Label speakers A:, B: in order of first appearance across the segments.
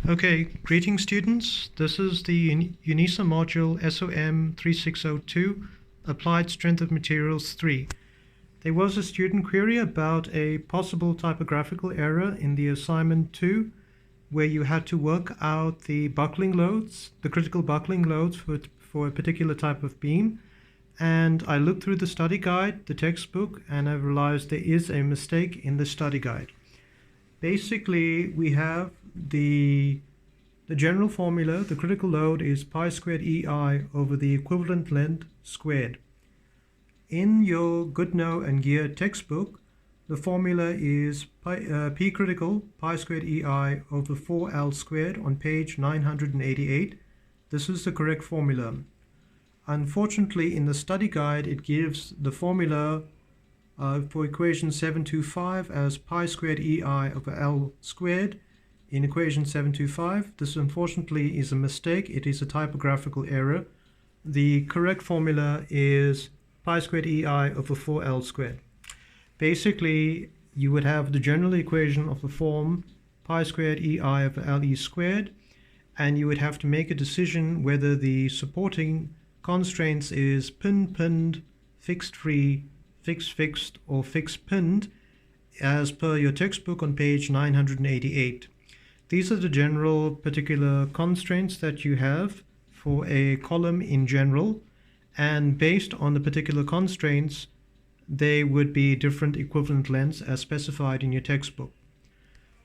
A: Okay, greetings students. This is the Unisa module SOM3602, Applied Strength of Materials 3. There was a student query about a possible typographical error in the assignment 2, where you had to work out the buckling loads, the critical buckling loads for a particular type of beam. And I looked through the study guide, the textbook, and I realized there is a mistake in the study guide. Basically, we have the general formula. The critical load is pi squared EI over the equivalent length squared. In your Goodnow and Gear textbook, the formula is P critical pi squared EI over 4L squared on page 988. This is the correct formula. Unfortunately, in the study guide, it gives the formula for equation 725 as pi squared EI over L squared in equation 725. This unfortunately is a mistake. It is a typographical error. The correct formula is pi squared EI over 4L squared. Basically, you would have the general equation of the form pi squared EI over LE squared, and you would have to make a decision whether the supporting constraints is pinned, fixed free, fixed, or fixed pinned, as per your textbook on page 988. These are the general particular constraints that you have for a column in general, and based on the particular constraints, they would be different equivalent lengths as specified in your textbook.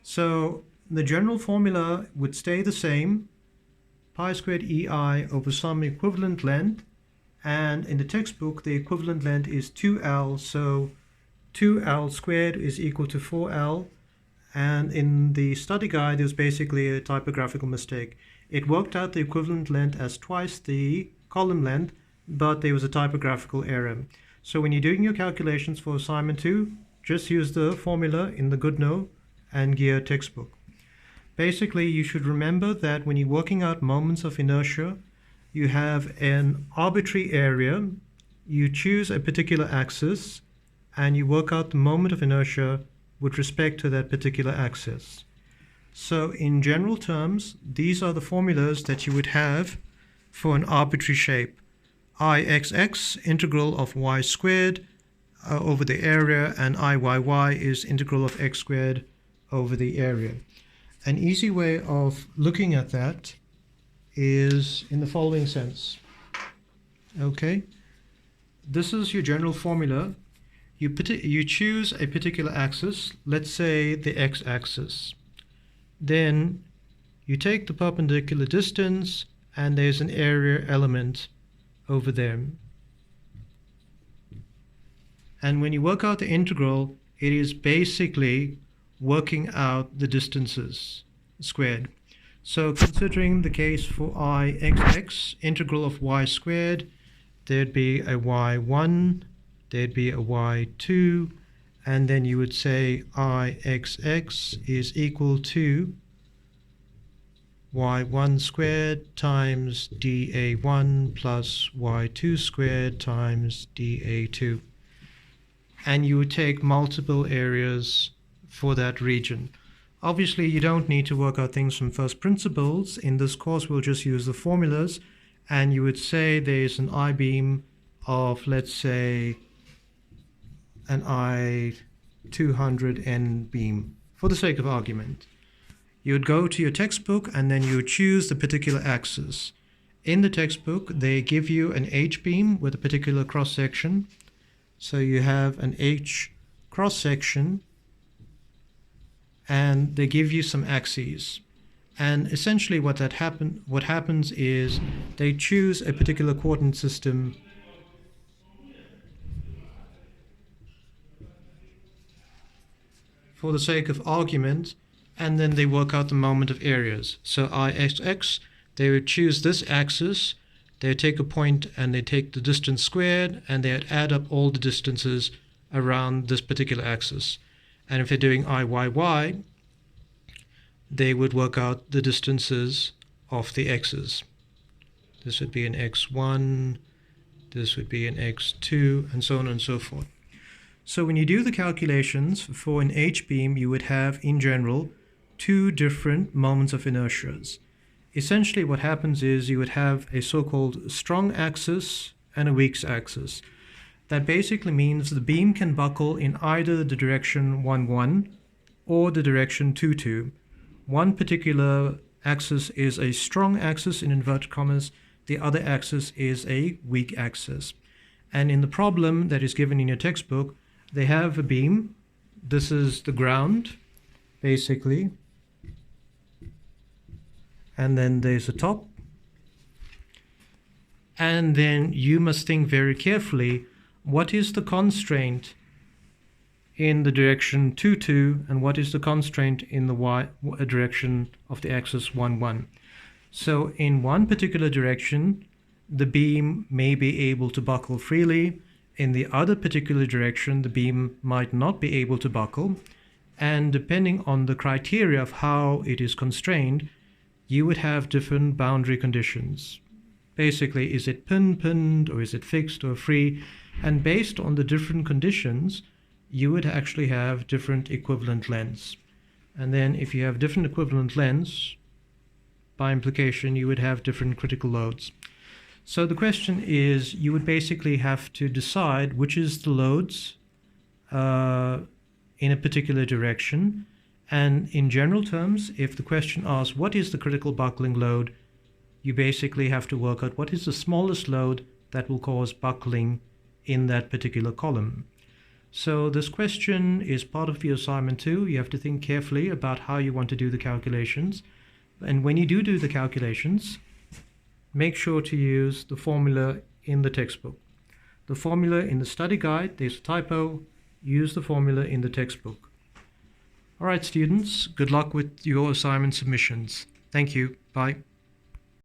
A: So the general formula would stay the same, pi squared EI over some equivalent length, and in the textbook the equivalent length is 2L, so 2L squared is equal to 4L, and in the study guide there's basically a typographical mistake. It worked out the equivalent length as twice the column length, but there was a typographical error. So when you're doing your calculations for assignment 2, just use the formula in the Goodnow and Gear textbook. Basically, you should remember that when you're working out moments of inertia, you have an arbitrary area, you choose a particular axis, and you work out the moment of inertia with respect to that particular axis. So in general terms, these are the formulas that you would have for an arbitrary shape. Ixx, integral of y squared over the area, and Iyy is integral of x squared over the area. An easy way of looking at that is in the following sense. Okay, this is your general formula. You choose a particular axis, let's say the x-axis. Then you take the perpendicular distance, and there's an area element over there. And when you work out the integral, it is basically working out the distances squared. So considering the case for Ixx, integral of y squared, there'd be a y1, there'd be a y2, and then you would say Ixx is equal to y1 squared times dA1 plus y2 squared times dA2. And you would take multiple areas for that region. Obviously, you don't need to work out things from first principles. In this course, we'll just use the formulas, and you would say there's an I-beam of, let's say, an I200N beam, for the sake of argument. You would go to your textbook, and then you would choose the particular axis. In the textbook, they give you an H-beam with a particular cross-section. So you have an H cross-section, and they give you some axes. And essentially what happens is they choose a particular coordinate system for the sake of argument, and then they work out the moment of areas. So Ixx, they would choose this axis, they would take a point and they take the distance squared, and they would add up all the distances around this particular axis. And if they're doing Iyy, they would work out the distances of the x's. This would be an x1, this would be an x2, and so on and so forth. So when you do the calculations for an H-beam, you would have, in general, two different moments of inertias. Essentially what happens is you would have a so-called strong axis and a weak axis. That basically means the beam can buckle in either the direction 1, 1 or the direction 2, 2. One particular axis is a strong axis in inverted commas, the other axis is a weak axis. And in the problem that is given in your textbook, they have a beam. This is the ground, basically. And then there's a top. And then you must think very carefully, what is the constraint in the direction 2, 2, and what is the constraint in the direction of the axis 1, 1. So in one particular direction, the beam may be able to buckle freely. In the other particular direction, the beam might not be able to buckle. And depending on the criteria of how it is constrained, you would have different boundary conditions. Basically, is it pinned, or is it fixed or free? And based on the different conditions, you would actually have different equivalent lengths. And then if you have different equivalent lengths, by implication, you would have different critical loads. So the question is, you would basically have to decide which is the loads in a particular direction. And in general terms, if the question asks what is the critical buckling load, you basically have to work out what is the smallest load that will cause buckling in that particular column. So this question is part of your assignment 2. You have to think carefully about how you want to do the calculations. And when you do the calculations, make sure to use the formula in the textbook. The formula in the study guide, there's a typo. Use the formula in the textbook. All right, students, good luck with your assignment submissions. Thank you. Bye.